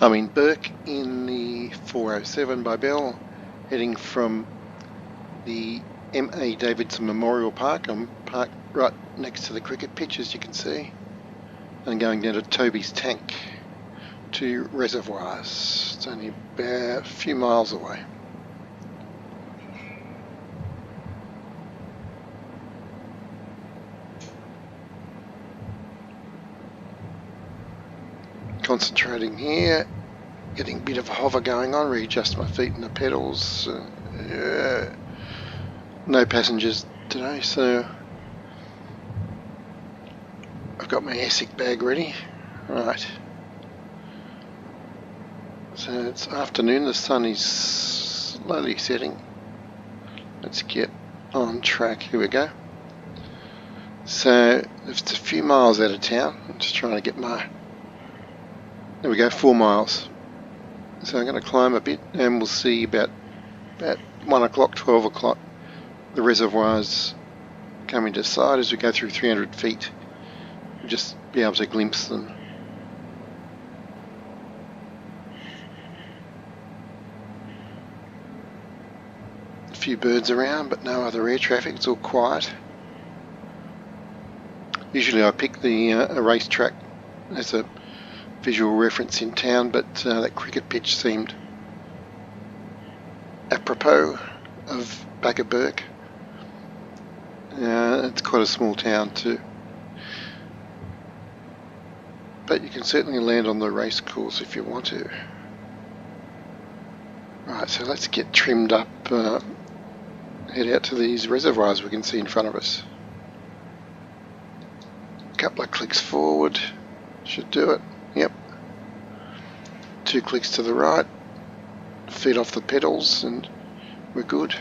I'm in Bourke in the 407 by Bell, heading from the M.A. Davidson Memorial Park. I'm parked right next to the cricket pitch, as you can see, and going down to Toby's Tank to reservoirs. It's only about a few miles away. Concentrating here, getting a bit of a hover going on, readjust my feet in the pedals. No passengers today, so I've got my ASIC bag ready. Right. So it's afternoon, the sun is slowly setting. Let's get on track. Here we go. So it's a few miles out of town. I'm just trying to get my... There we go, 4 miles. So I'm going to climb a bit and we'll see about 1 o'clock, 12 o'clock, the reservoirs come into sight as we go through 300 feet. We'll just be able to glimpse them. A few birds around, but no other air traffic. It's all quiet. Usually I pick the a racetrack as a visual reference in town, but that cricket pitch seemed apropos of back of Bourke. It's quite a small town too, but you can certainly land on the race course if you want to. Right, so let's get trimmed up, head out to these reservoirs we can see in front of us. A couple of clicks forward should do it. Yep. 2 clicks to the right, feet off the pedals, and we're good.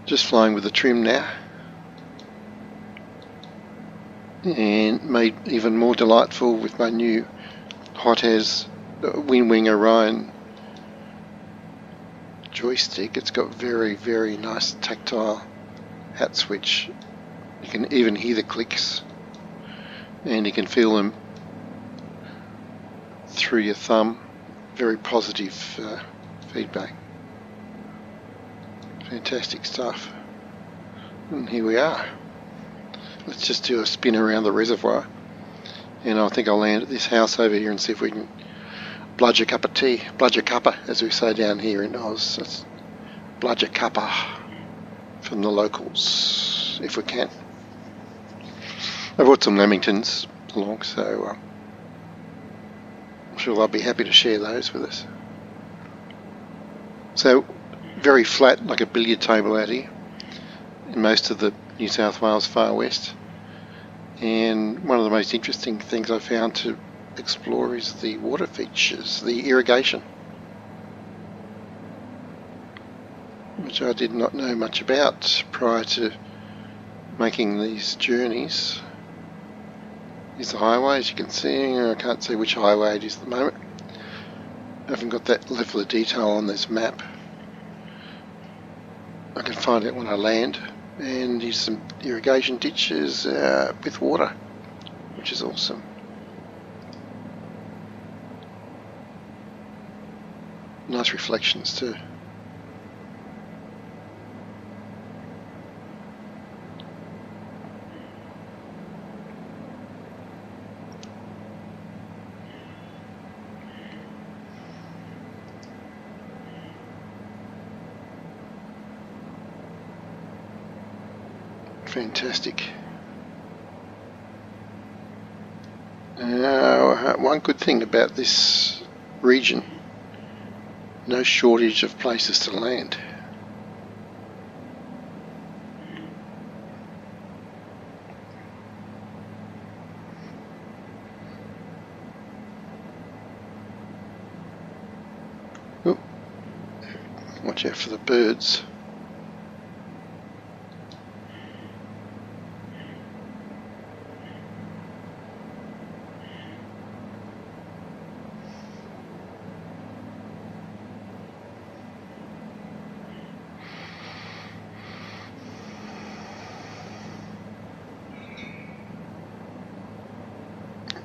Just flying with the trim now, and made even more delightful with my new Hot As Wing Orion joystick. It's got very, very nice tactile hat switch. You can even hear the clicks, and you can feel them through your thumb. Very positive feedback. Fantastic stuff. And here we are. Let's just do a spin around the reservoir, and I think I'll land at this house over here and see if we can bludge a cup of tea. Bludge a cuppa, as we say down here in Oz. That's bludge a cuppa from the locals, if we can. I brought some lamingtons along, so I'm sure they'll be happy to share those with us. So very flat, like a billiard table out here in most of the New South Wales far west. And one of the most interesting things I found to explore is the water features, the irrigation, which I did not know much about prior to making these journeys. Here's the highway, as you can see. I can't see which highway it is at the moment. I haven't got that level of detail on this map. I can find it when I land. And here's some irrigation ditches with water, which is awesome. Nice reflections too. Fantastic. One good thing about this region, no shortage of places to land. Oop. Watch out for the birds.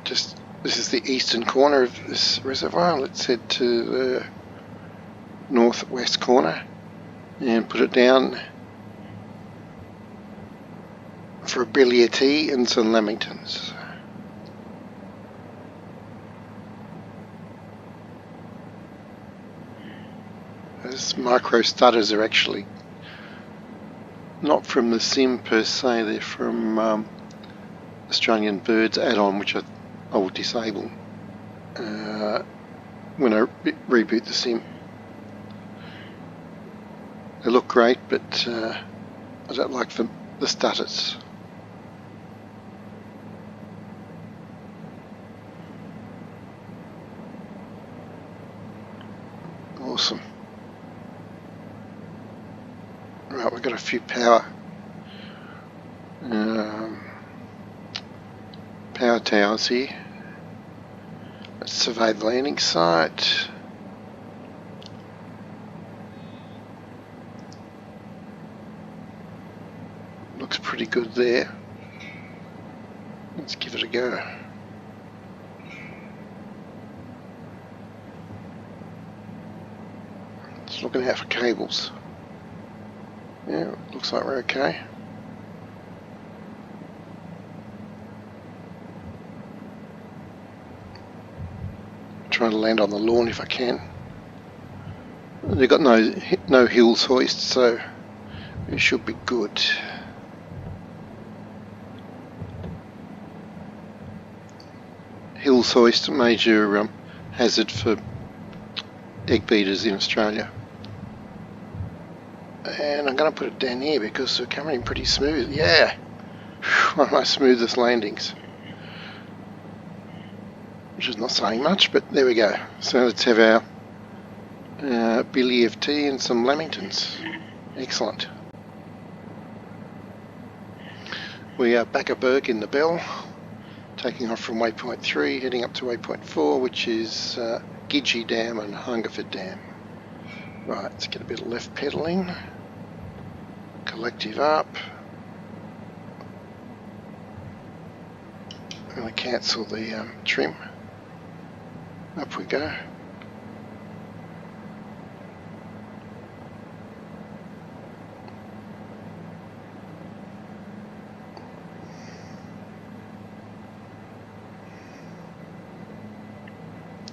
Just This is the eastern corner of this reservoir. Let's head to the northwest corner and put it down for a billy of tea and some lamingtons. Those micro stutters are actually not from the sim per se, they're from Australian Birds add-on, which I will disable when I reboot the sim. They look great, but I don't like the stutters. Awesome. Right, we've got a few power towers here. Let's survey the landing site. Looks pretty good there. Let's give it a go. Just looking out for cables. Yeah, looks like we're okay. Trying to land on the lawn if I can. They've got no hills hoist, so it should be good. Hills hoist, a major hazard for egg beaters in Australia. And I'm going to put it down here because we're coming in pretty smooth. Yeah, one of my smoothest landings. Which is not saying much, but there we go. So let's have our billy of tea and some lamingtons. Excellent. We are back at Bourke in the Bell, taking off from waypoint 3, heading up to waypoint 4, which is Gidgee Dam and Hungerford Dam. Right, let's get a bit of left pedalling. Collective up. I'm going to cancel the trim. Up we go.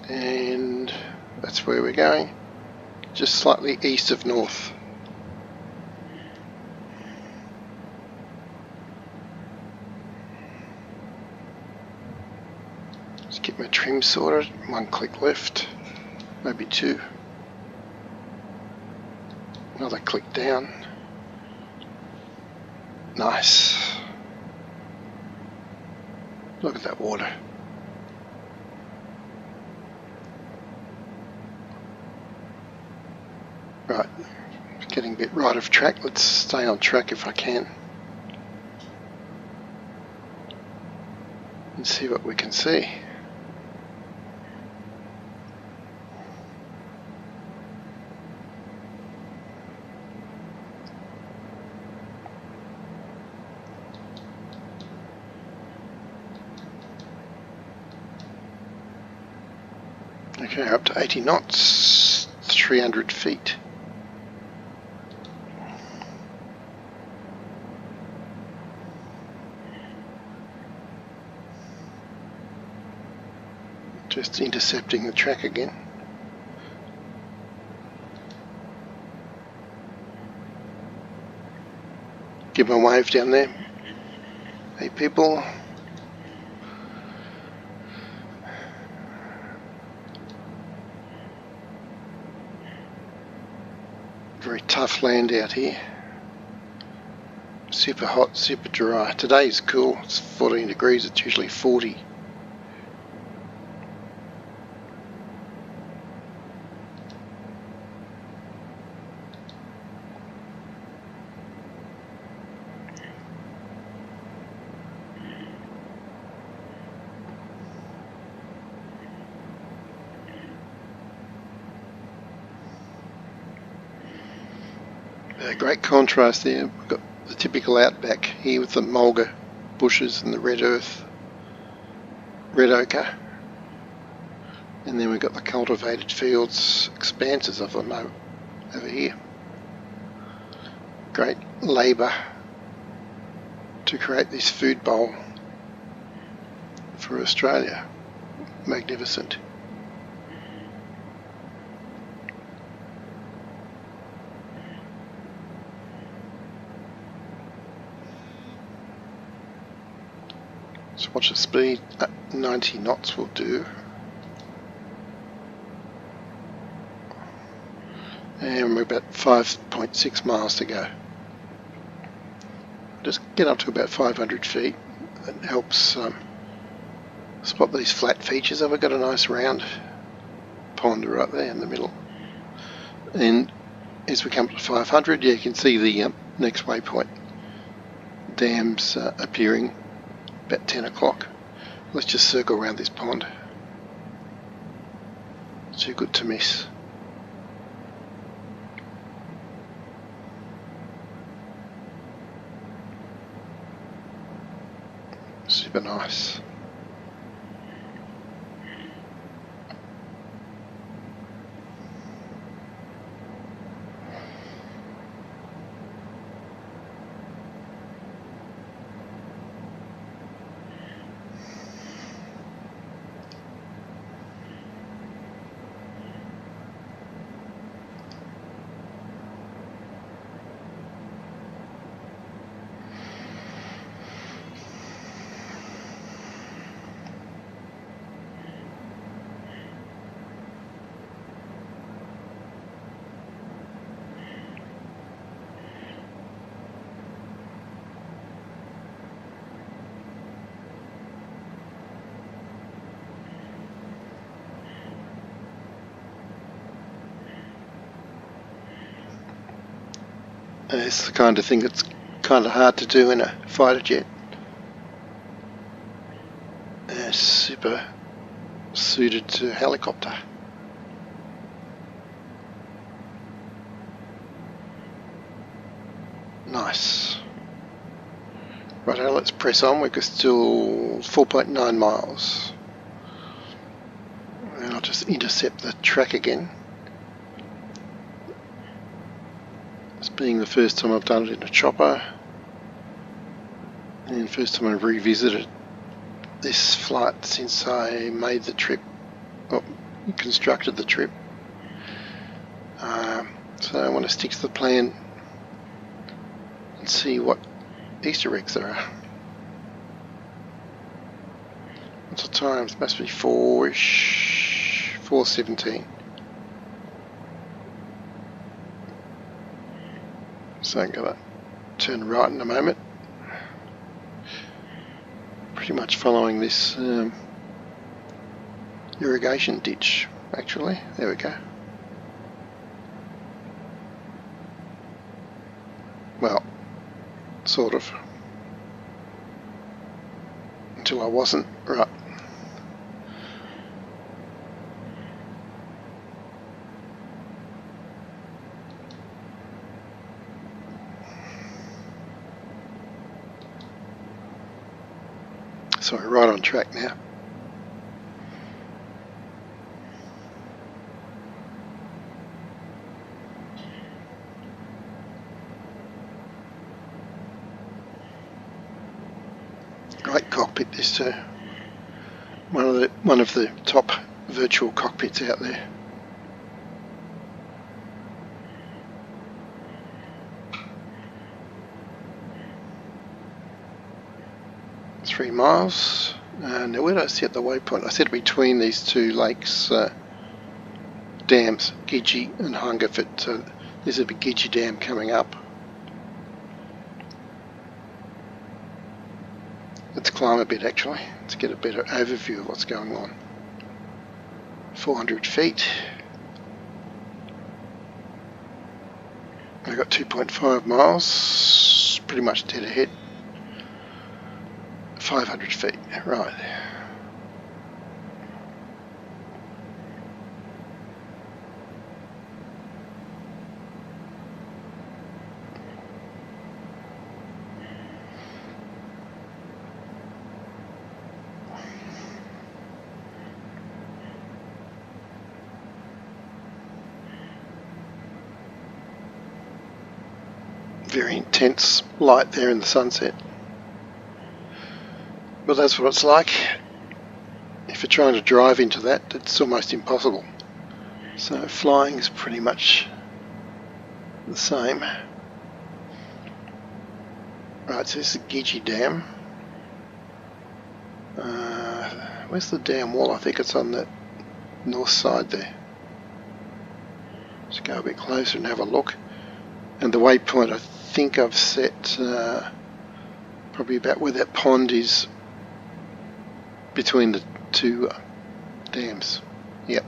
And that's where we're going, just slightly east of north. Just get my trim sorted, one click left, maybe two. Another click down. Nice. Look at that water. Right, getting a bit right of track. Let's stay on track if I can. And see what we can see. Okay, up to 80 knots, 300 feet. Just intercepting the track again. Give them a wave down there. Hey people. Very tough land out here. Super hot, super dry. Today's cool. It's 14 degrees. It's usually 40. Great contrast there. We've got the typical outback here with the mulga bushes and the red earth, red ochre, And then we've got the cultivated fields, expanses of them over here. Great labour to create this food bowl for Australia. Magnificent. So watch the speed, 90 knots will do. And we're about 5.6 miles to go. Just get up to about 500 feet. That helps spot these flat features. I've got a nice round pond right there in the middle. And as we come to 500, you can see the next waypoint. Dams appearing about 10 o'clock. Let's just circle around this pond. Too good to miss. Super nice. It's the kind of thing that's kind of hard to do in a fighter jet. Super suited to helicopter. Nice. Righto, let's press on. We've got still 4.9 miles. And I'll just intercept the track again. This being the first time I've done it in a chopper, and first time I've revisited this flight since I made the trip, or constructed the trip. So I want to stick to the plan and see what Easter eggs there are. What's the time? It must be 4-ish, 4:17. So I'm going to turn right in a moment. Pretty much following this irrigation ditch, actually. There we go. Well, sort of. Until I wasn't. Right. So we're right on track now. Great cockpit this too. One of the top virtual cockpits out there. Three miles. Now where did I set the waypoint? I set it between these two lakes, dams, Gidgee and Hungerford. So there's a big Gidgee dam coming up. Let's climb a bit actually, to get a better overview of what's going on. 400 feet. I've got 2.5 miles, pretty much dead ahead. 500 feet, right. very intense light there in the sunset. But that's what it's like. If you're trying to drive into that, it's almost impossible. So flying is pretty much the same. Right, so this is Gidgee Dam. Where's the dam wall? I think it's on the north side there. Let's go a bit closer and have a look. And the waypoint I think I've set probably about where that pond is between the two dams. Yep.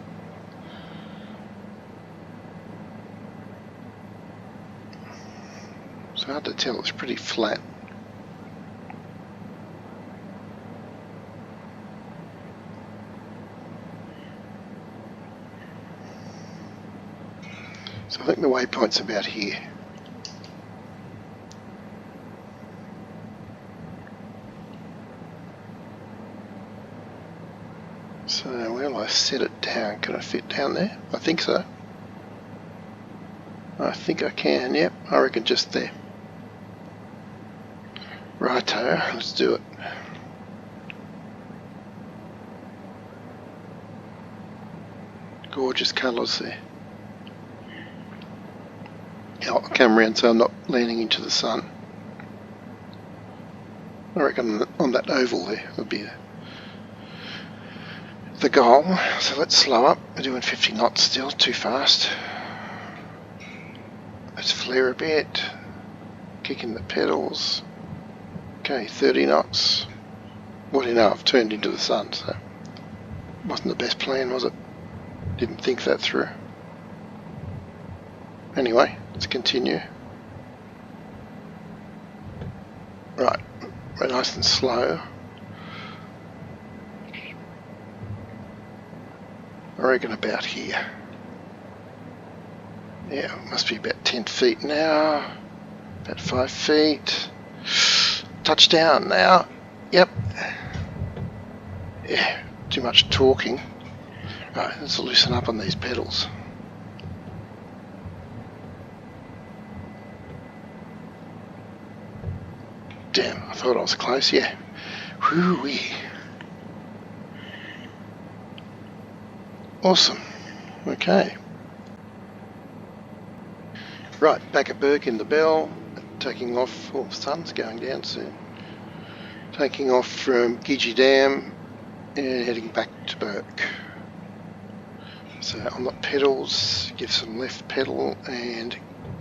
It's hard to tell, it's pretty flat. So I think the waypoint's about here. So where will I set it down? Can I fit down there? I think so. I think I can, yep. I reckon just there. Righto, let's do it. Gorgeous colours there. I'll come around so I'm not leaning into the sun. I reckon on that oval there will be the goal. So let's slow up. We're doing 50 knots still, too fast. Let's flare a bit. Kicking the pedals. Okay, 30 knots. Well, you know, I've turned into the sun, so wasn't the best plan, was it? Didn't think that through. Anyway, let's continue. Right, we're nice and slow. I reckon about here. Yeah, it must be about 10 feet now. About 5 feet. Touchdown now. Yep. Yeah, too much talking. Right, let's loosen up on these pedals. Damn, I thought I was close, yeah. Whoo-wee. Awesome. Okay. Right, back at Bourke in the Bell, taking off, the sun's going down soon. Taking off from Gidgee Dam and heading back to Bourke. So on the pedals, give some left pedal and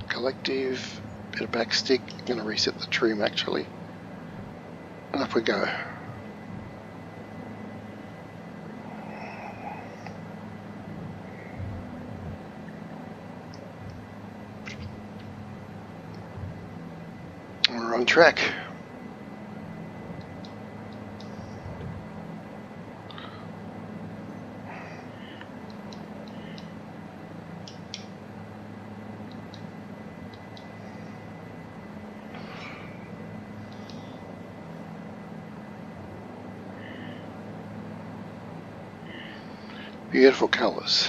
collective, bit of back stick. I'm going to reset the trim actually. And up we go. We're on track. Beautiful colours.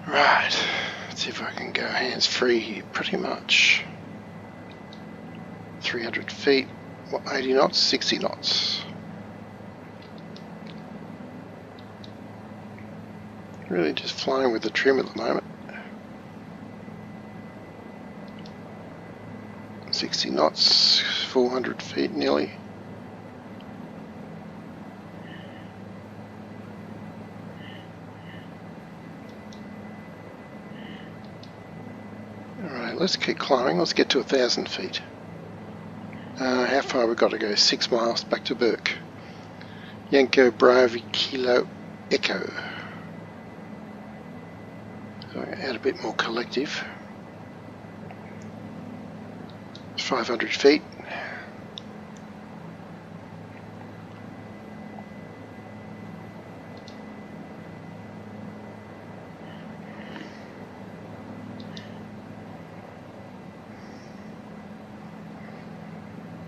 Right, let's see if I can go hands free here. Pretty much 300 feet, what, 80 knots, 60 knots. Really just flying with the trim at the moment. 60 knots, 400 feet nearly. Alright, let's keep climbing. Let's get to 1,000 feet. How far we've got to go? 6 miles back to Bourke. Yanko Bravo Kilo Echo. So I'm going to add a bit more collective. 500 feet.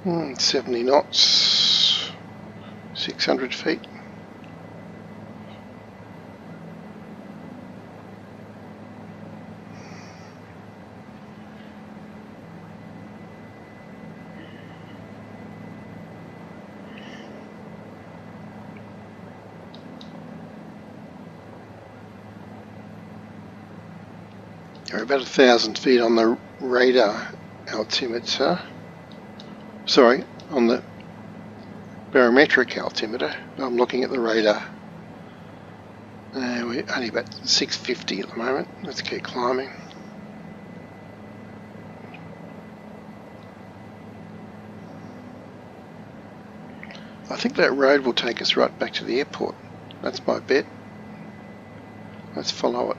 Hmm, 70 knots, 600 feet. We're about 1,000 feet on the radar altimeter. Sorry, on the barometric altimeter. I'm looking at the radar. We're only about 650 at the moment. Let's keep climbing. I think that road will take us right back to the airport. That's my bet. Let's follow it.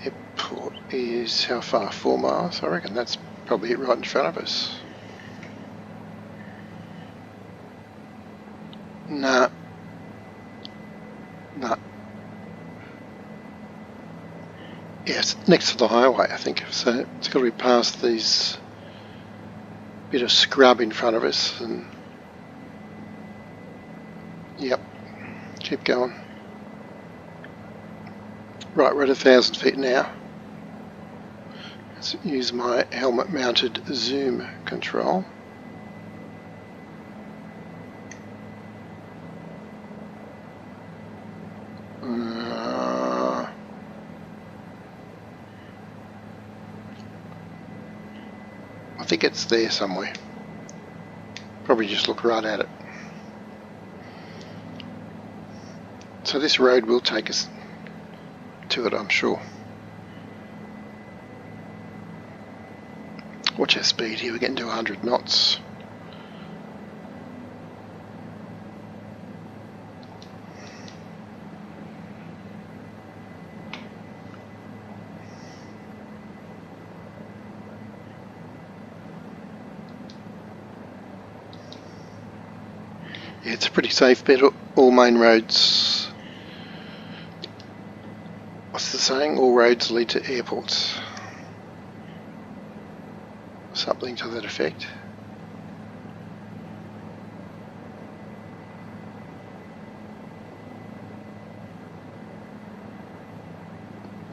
Airport is how far? 4 miles? I reckon that's probably it right in front of us. Nah. Yes, next to the highway, I think. So it's got to be past these bit of scrub in front of us, and yep, keep going. Right, we're at 1,000 feet now. Let's use my helmet-mounted zoom control. I think it's there somewhere. Probably just look right at it. So this road will take us to it, I'm sure. Watch our speed here, we're getting to 100 knots. Yeah, it's a pretty safe bet. All main roads, what's the saying? All roads lead to airports. Something to that effect.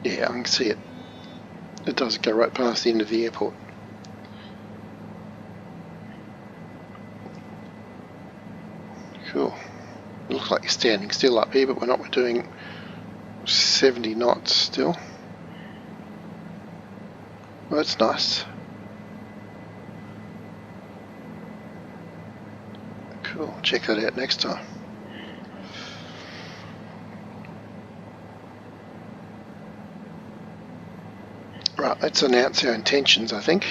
Yeah, I can see it. It does go right past the end of the airport. Cool. It looks like you're standing still up here, but we're not. We're doing 70 knots still. Well, that's nice. Cool. Check that out next time. Right, let's announce our intentions, I think.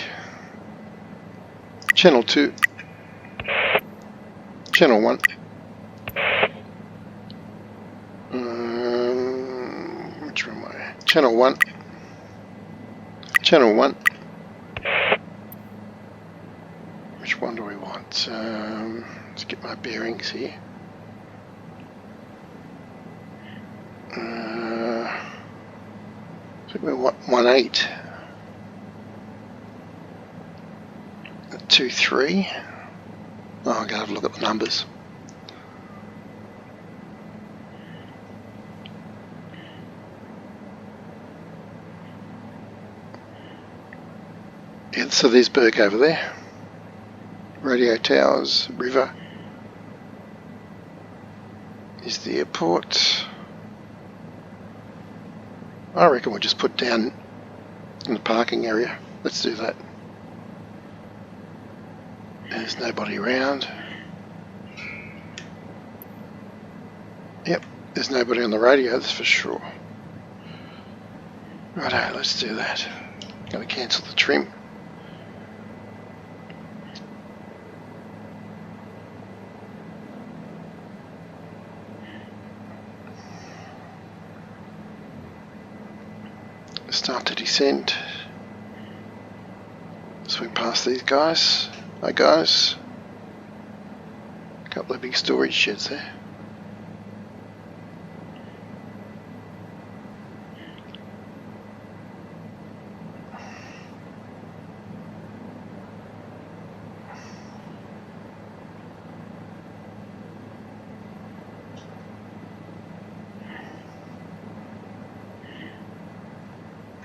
Channel 2. Channel 1. Which one am I? Channel 1. Channel 1. Which one do we want? Let's get my bearings here. I think we want 18. 23. Oh, I'm going to have a look at the numbers. Yeah, so there's Bourke over there. Radio towers, river. Is the airport. I reckon we'll just put down in the parking area. Let's do that. There's nobody around. Yep, there's nobody on the radio, that's for sure. Righto, let's do that. Gotta cancel the trim. Start to descend. Swing past these guys. Hi guys. A couple of big storage sheds there.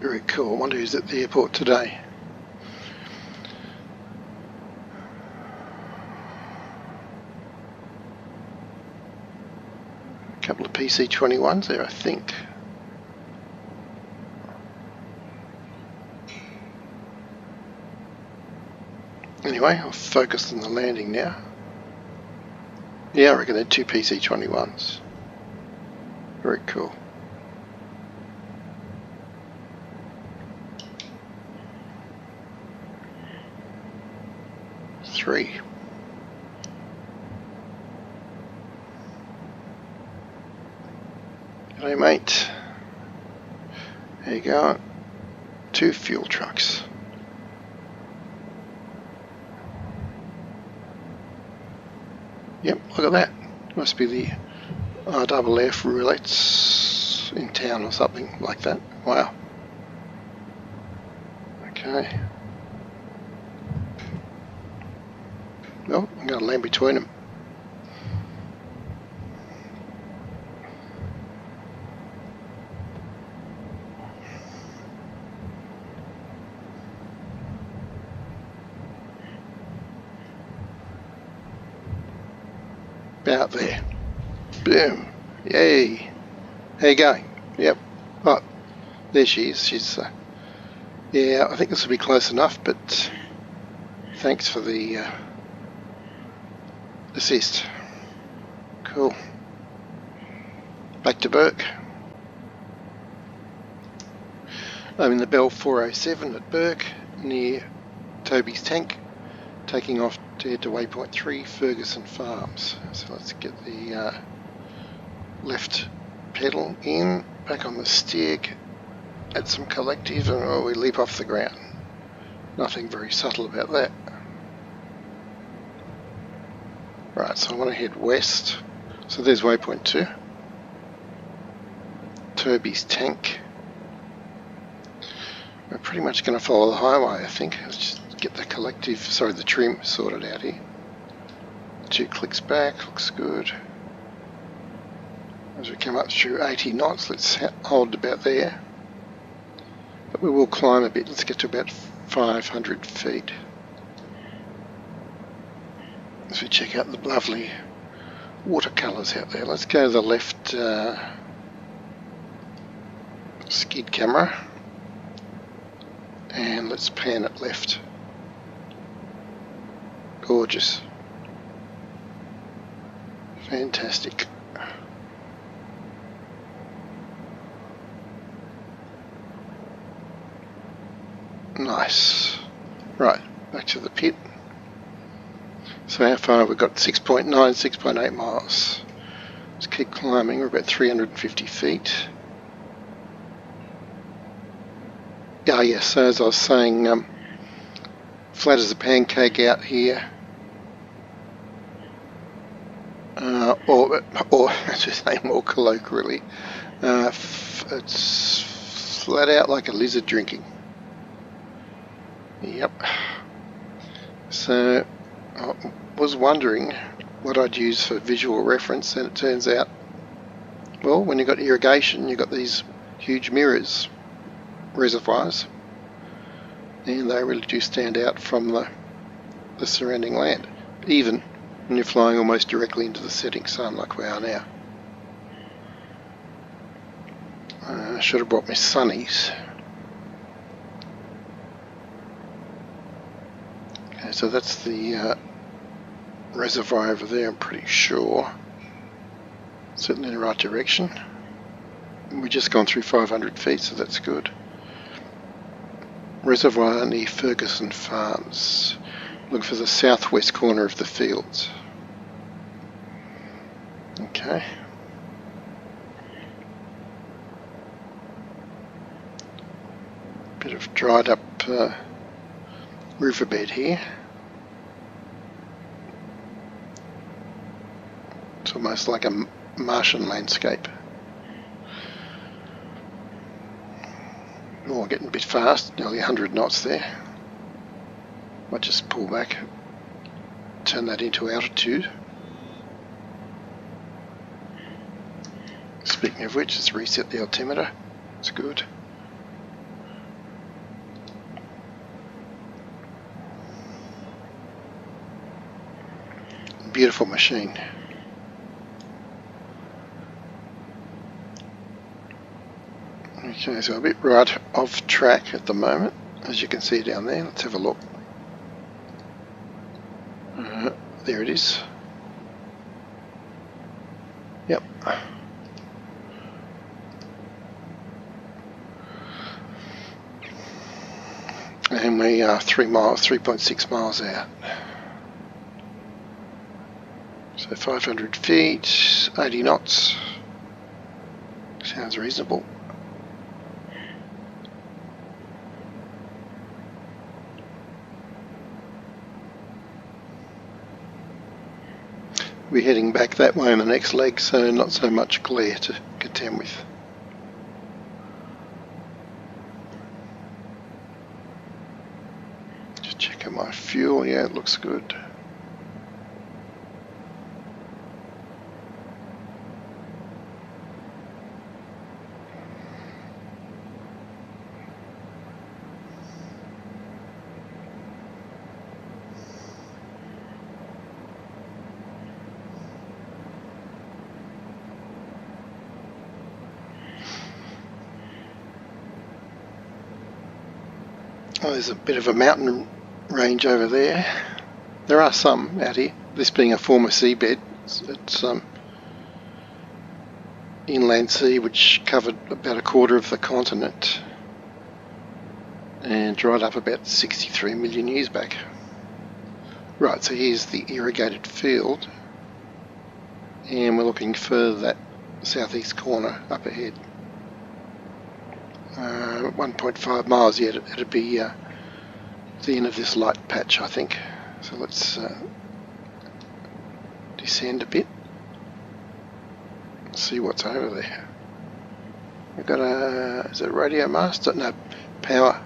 Very cool. I wonder who's at the airport today. Couple of PC-21s there, I think. Anyway, I'll focus on the landing now. Yeah, I reckon they're 2 PC-21s. Very cool. Three. G'day mate. There you go. 2 fuel trucks. Yep, look at that. Must be the RFF roulettes in town or something like that. Wow. Okay. Well, I'm going to land between them. About there. Boom. Yay. How you going? Yep. Oh, there she is. She's, yeah, I think this will be close enough, but thanks for the assist. Cool. Back to Bourke. I'm in the Bell 407 at Bourke, near Toby's tank, taking off to head to waypoint 3, Ferguson Farms. So let's get the left pedal in, back on the stick, add some collective, and we leap off the ground. Nothing very subtle about that. Right, so I want to head west. So there's waypoint 2. Toby's tank. We're pretty much going to follow the highway, I think. Let's just get the collective, sorry, the trim sorted out here. 2 clicks back, looks good. As we come up through 80 knots, let's hold about there. But we will climb a bit. Let's get to about 500 feet. As we check out the lovely watercolours out there. Let's go to the left skid camera. And let's pan it left. Gorgeous. Fantastic. Nice. Right, back to the pit. So how far have we got? 6.9, 6.8 miles. Let's keep climbing. We're about 350 feet. Ah, yes, so as I was saying, flat as a pancake out here. Or to say more colloquially, it's flat out like a lizard drinking. Yep. So I was wondering what I'd use for visual reference, and it turns out, well, when you've got irrigation, you've got these huge mirrors, reservoirs, and they really do stand out from the surrounding land, even when you're flying almost directly into the setting sun like we are now. I should have brought my sunnies. Okay, so that's the reservoir over there, I'm pretty sure. Certainly in the right direction. And we've just gone through 500 feet, so that's good. Reservoir near Ferguson Farms. Look for the southwest corner of the fields. Okay. Bit of dried up riverbed here. It's almost like a Martian landscape. Oh, getting a bit fast, nearly 100 knots there. Might just pull back, turn that into altitude. Speaking of which, let's reset the altimeter. It's good. Beautiful machine. Okay, so a bit right off track at the moment, as you can see down there. Let's have a look. There it is. Yep. And we are 3.6 miles out. So 500 feet, 80 knots. Sounds reasonable. We're heading back that way in the next leg, so not so much glare to contend with. Just checking my fuel, yeah, it looks good. Oh, there's a bit of a mountain range over there. There are some out here. This being a former seabed, it's inland sea which covered about a quarter of the continent and dried up about 63 million years back. Right, so here's the irrigated field, and we're looking for that southeast corner up ahead. 1.5 miles yet, it'd be the end of this light patch, I think. So let's descend a bit, see what's over there. We've got is it a radio mast? No, power,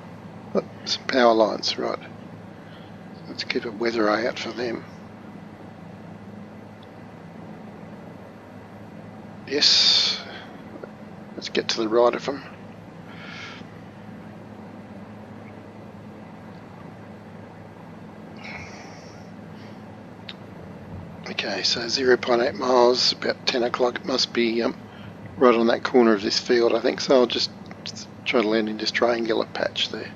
some power lines, right. Let's keep a weather eye out for them. Yes, let's get to the right of them. Okay, so 0.8 miles, about 10 o'clock. It must be right on that corner of this field, I think. So I'll just try to land in this triangular patch there.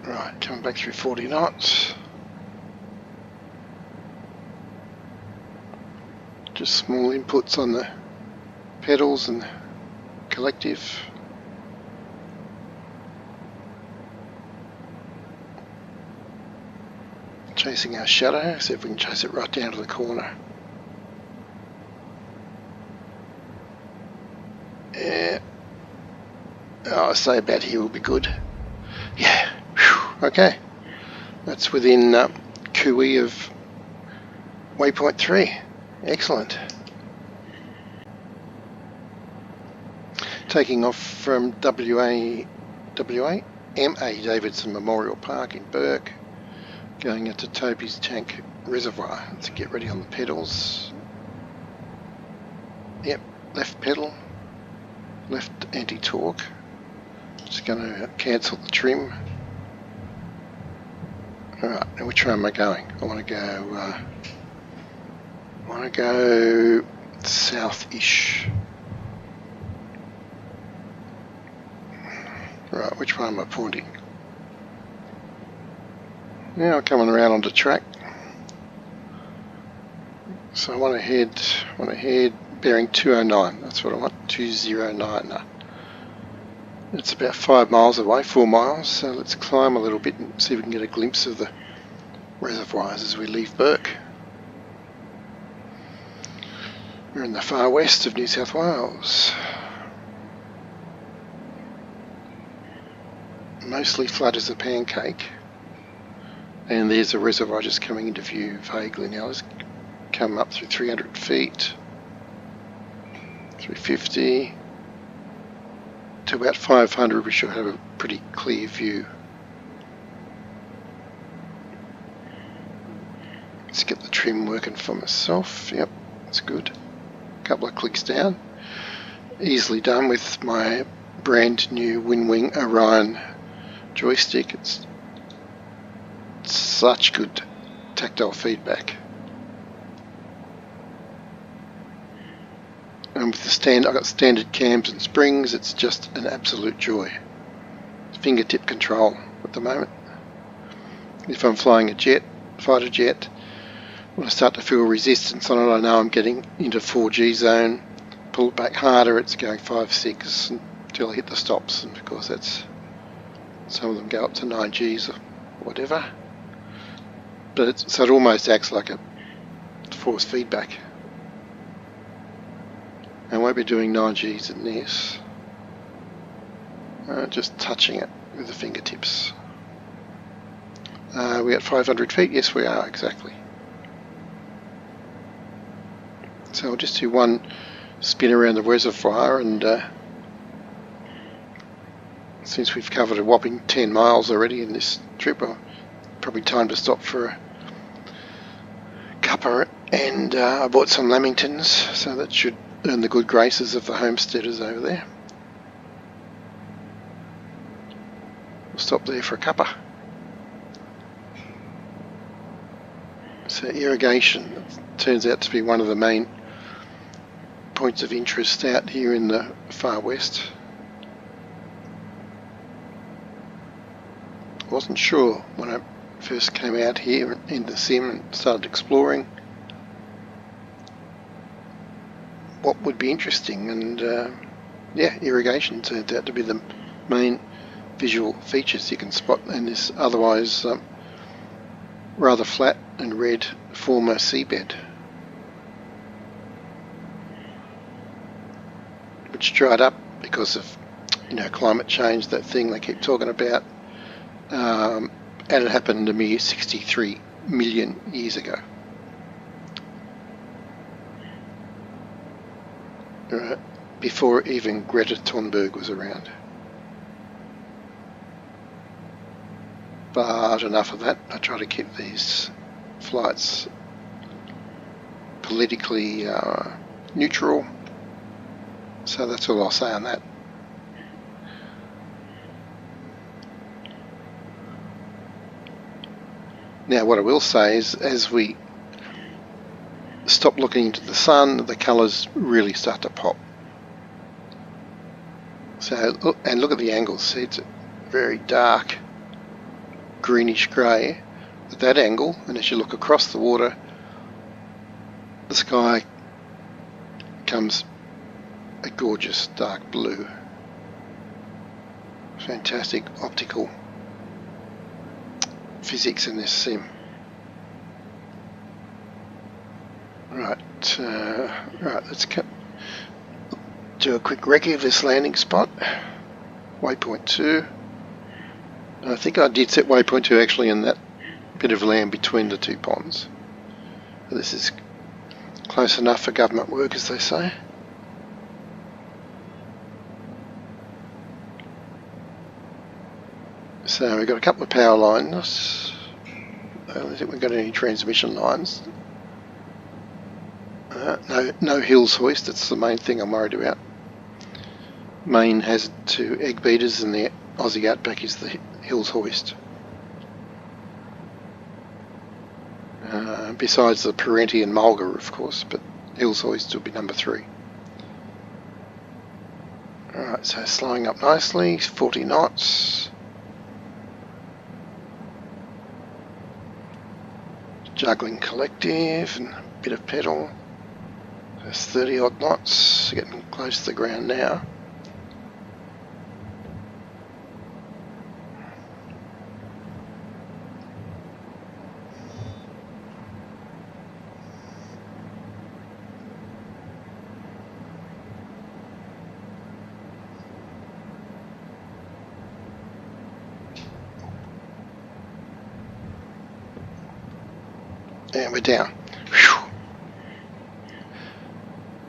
Right, coming back through 40 knots. Just small inputs on the pedals and the collective. Chasing our shadow, see if we can chase it right down to the corner. Yeah. Oh, I say about here will be good. Yeah. Whew. Okay. That's within Kui of waypoint 3. Excellent. Taking off from MA Davidson Memorial Park in Bourke, going into Toby's Tank Reservoir. Let's get ready on the pedals. Yep, left pedal, left anti-torque. Just going to cancel the trim. Alright, now which way am I going? I want to go south-ish. Right, which way am I pointing? Now coming around onto track. So I want to head bearing 209. That's what I want, 209. It's about 5 miles away, 4 miles. So let's climb a little bit and see if we can get a glimpse of the reservoirs as we leave Bourke. We're in the far west of New South Wales. Mostly flat as a pancake. And there's a reservoir just coming into view vaguely now. Let's come up through 300 feet, 350, to about 500. We should have a pretty clear view. Let's get the trim working for myself. Yep, that's good. A couple of clicks down. Easily done with my brand new Winwing Orion joystick. It's such good tactile feedback. And with I've got standard cams and springs, it's just an absolute joy. Fingertip control at the moment. If I'm flying a fighter jet, when I start to feel resistance on it, I know I'm getting into 4G zone. Pull it back harder, it's going 5, 6 until I hit the stops, and of course some of them go up to 9Gs or whatever. But so it almost acts like a force feedback. I won't be doing 9Gs in this. Just touching it with the fingertips. We're at 500 feet? Yes, we are, exactly. So I'll just do one spin around the reservoir, and since we've covered a whopping 10 miles already in this trip, probably time to stop for a cuppa, and I bought some lamingtons, so that should earn the good graces of the homesteaders over there. We'll stop there for a cuppa. So irrigation turns out to be one of the main points of interest out here in the far west. I wasn't sure when I first came out here in the sim and started exploring what would be interesting, and yeah, irrigation turned out to be the main visual features you can spot in this otherwise rather flat and red former seabed, which dried up because of climate change, that thing they keep talking about, and it happened a mere 63 million years ago. Before even Greta Thunberg was around. But enough of that. I try to keep these flights politically neutral, so that's all I'll say on that. Now what I will say is, as we stop looking into the sun, the colours really start to pop. So, and look at the angles. See, it's very dark greenish grey at that angle, and as you look across the water, the sky becomes a gorgeous dark blue. Fantastic optical physics in this sim. Right, let's do a quick recce of this landing spot. Waypoint 2. I think I did set waypoint 2 actually in that bit of land between the two ponds. But this is close enough for government work, as they say. So we've got a couple of power lines. I don't think we've got any transmission lines. No hills hoist, that's the main thing I'm worried about. Main hazard to egg beaters in the Aussie outback is the hills hoist. Besides the Parenti and Mulga, of course, but hills hoist will be number 3. Alright, so slowing up nicely, 40 knots. Juggling collective and a bit of pedal. That's 30 odd knots, getting close to the ground now. And we're down. Whew.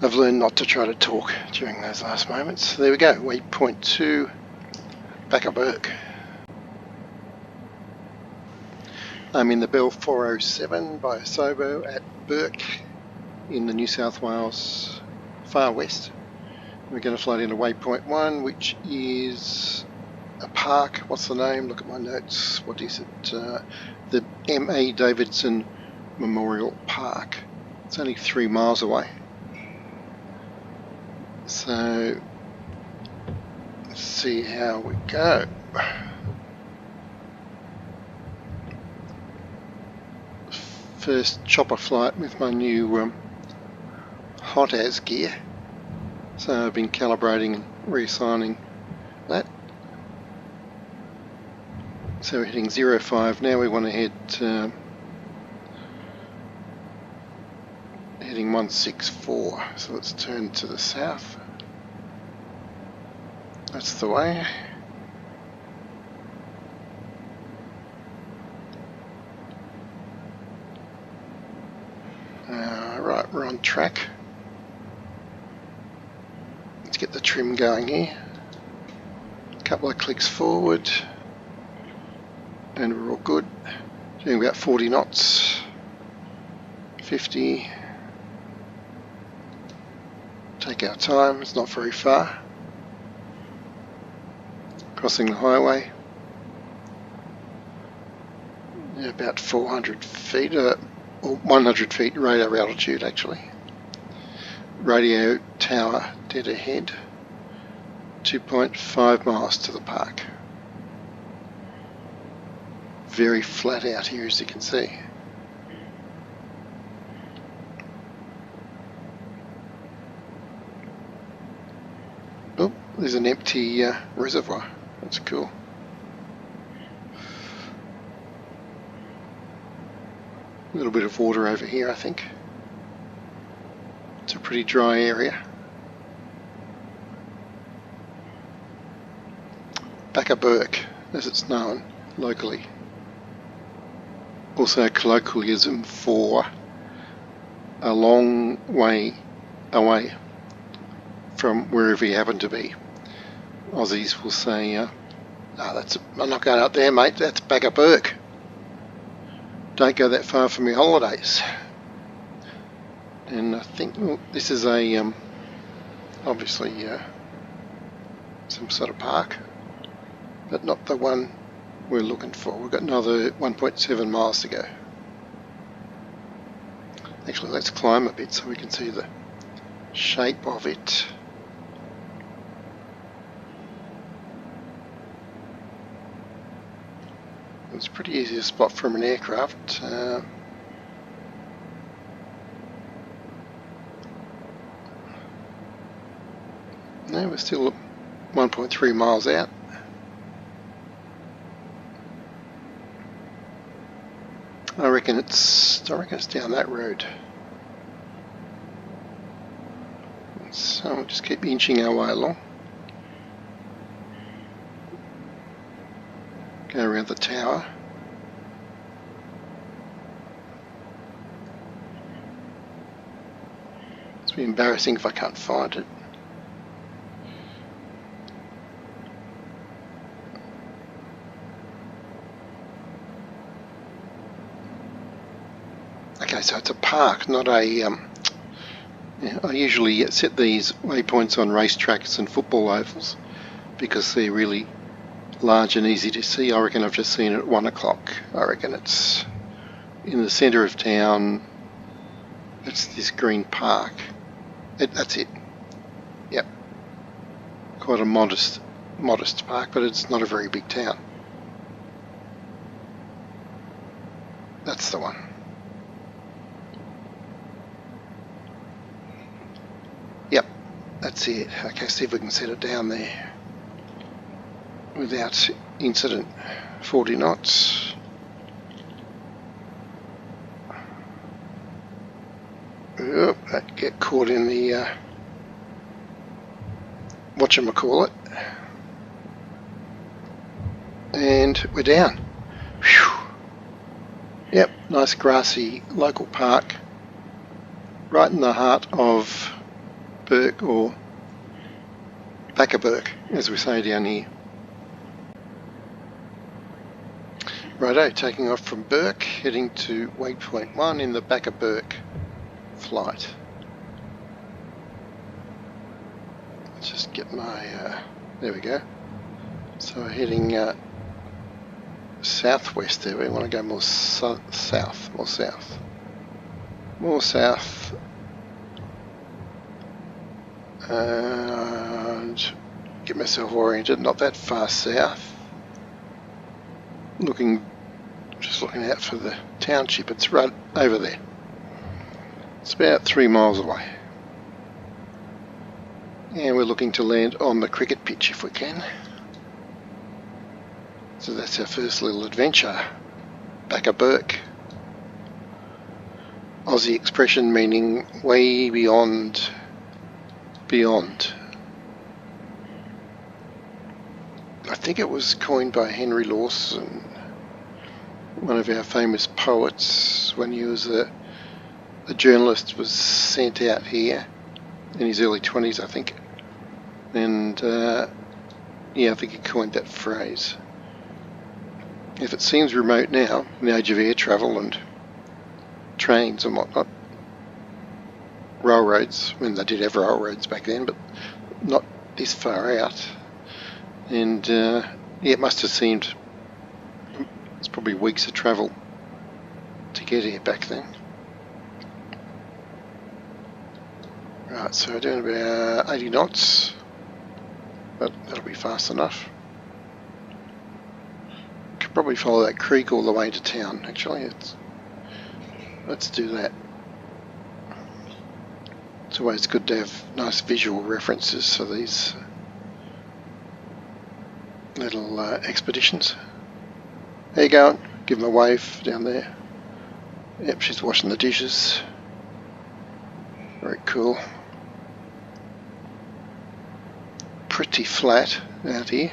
I've learned not to try to talk during those last moments. There we go, waypoint 2, back at Bourke. I'm in the Bell 407 by Sobo at Bourke in the New South Wales far west. We're going to float into waypoint 1, which is a park. What's the name? Look at my notes. What is it? The M.A. Davidson Memorial Park. It's only 3 miles away. So let's see how we go. First chopper flight with my new hot as gear. So I've been calibrating and reassigning that. So we're hitting 0.5 now. We want to head heading 164. So let's turn to the south. That's the way. Right, we're on track. Let's get the trim going here. A couple of clicks forward. And we're all good. Doing about 40 knots. 50. Take our time, it's not very far. Crossing the highway. Yeah, about 400 feet, or 100 feet radar altitude actually. Radio tower dead ahead. 2.5 miles to the park. Very flat out here, as you can see. Oh, there's an empty reservoir. That's cool. A little bit of water over here, I think. It's a pretty dry area. Bourke, as it's known locally. Also a colloquialism for a long way away from wherever you happen to be. Aussies will say, I'm not going up there, mate, that's Bourke. Don't go that far from your holidays. And I think this is a, obviously some sort of park, but not the one we're looking for. We've got another 1.7 miles to go. Actually, let's climb a bit so we can see the shape of it. It's pretty easy to spot from an aircraft. No, we're still 1.3 miles out. I reckon it's down that road. So we'll just keep inching our way along. Go around the tower. It's be embarrassing if I can't find it. Okay, so it's a park, not a... I usually set these waypoints on racetracks and football ovals because they're really large and easy to see. I reckon I've just seen it at 1 o'clock. I reckon it's in the centre of town. It's this green park. That's it. Yep. Quite a modest park, but it's not a very big town. That's the one. Yep, that's it. Okay, see if we can set it down there without incident. 40 knots. Oop, that get caught in the whatchamacallit. And we're down. Whew. Yep, nice grassy local park right in the heart of Bourke, or Bourke, as we say down here. Righto, taking off from Bourke, heading to waypoint 1 in the Bourke flight. Let's just get my, there we go. So we're heading southwest there. We want to go more south. And get myself oriented, not that far south. Just looking out for the township. It's right over there. It's about 3 miles away. And we're looking to land on the cricket pitch if we can. So that's our first little adventure. Back a Bourke. Aussie expression meaning way beyond. I think it was coined by Henry Lawson, one of our famous poets, when he was a journalist, was sent out here in his early 20s, I think. And yeah, I think he coined that phrase. If it seems remote now, in the age of air travel and trains and whatnot, railroads, I mean they did have railroads back then, but not this far out. And yeah, it must have seemed, it's probably weeks of travel to get here back then. Right, so we're doing about 80 knots, but that'll be fast enough. Could probably follow that creek all the way to town, actually. Let's do that. It's always good to have nice visual references for these little expeditions. How you going? Give him a wave down there. Yep, she's washing the dishes. Very cool. Pretty flat out here.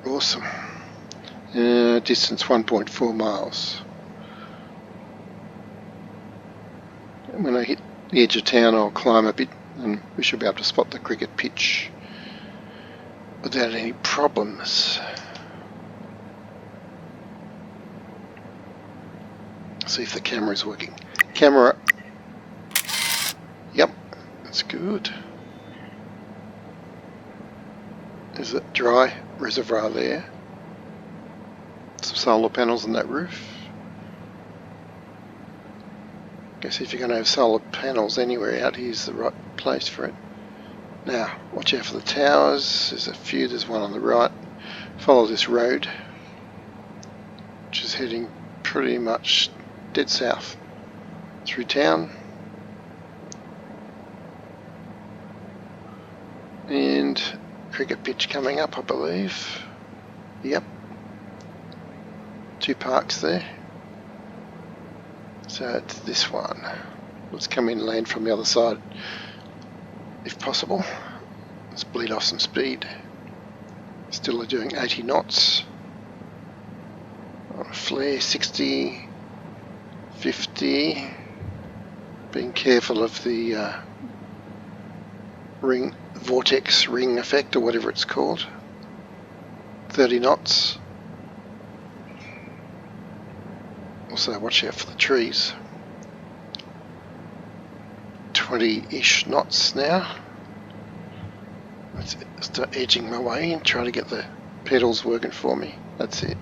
Awesome. Distance 1.4 miles. And when I hit the edge of town, I'll climb a bit and we should be able to spot the cricket pitch without any problems. See if the camera's working. Camera. Yep, that's good. There's a dry reservoir there. Some solar panels on that roof. Guess if you're going to have solar panels anywhere out here's the right place for it. Now, watch out for the towers. There's a few. There's one on the right. Follow this road, which is heading pretty much dead south through town. And cricket pitch coming up, I believe. Yep. 2 parks there. So it's this one. Let's come in and land from the other side if possible. Let's bleed off some speed. Still doing 80 knots. On a flare 60, 50. Being careful of the vortex ring effect or whatever it's called. 30 knots. Also watch out for the trees. 20-ish knots now. Let's start edging my way and try to get the pedals working for me. That's it.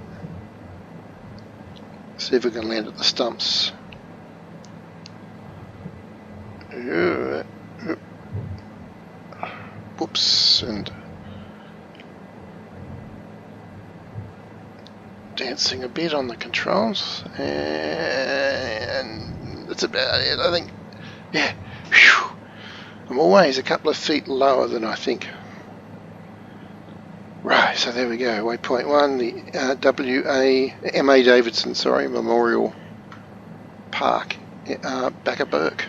See if we can land at the stumps. Whoops, and dancing a bit on the controls, and that's about it, I think. Yeah, whew. I'm always a couple of feet lower than I think. Right, so there we go, waypoint 1, the M.A. Davidson, Memorial Park, Back a Bourke.